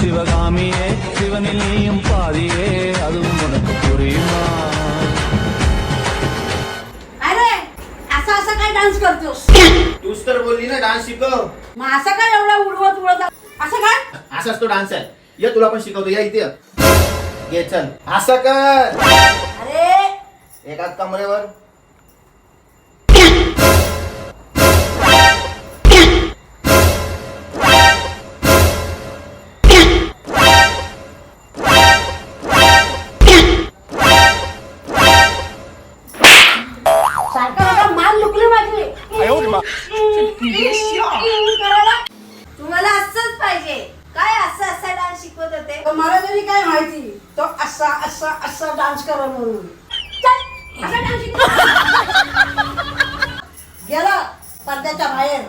சிவகாமியே சிவனில் நீயும் பாதியே அதுவும் உனக்கு புரியுமா? अरे असा असा काय डान्स करतोस? तूच तर बोलली ना डान्स शिकव. मग असं काय एवढा उडवत उडवत असं काय? असाच तो डान्स आहे. ये तुला पण शिकवतो, या इथे ये. घे चल असं कर. अरे एका कमरेवर सारखा सारखा मान लुकली माझी. करायला तुम्हाला असंच पाहिजे काय असं असा डान्स शिकवत होते. तर मला तरी काय माहिती तो असा असा असा डान्स करा म्हणून. चल, असा डान्स शिकव. गेला पडद्याच्या बाहेर.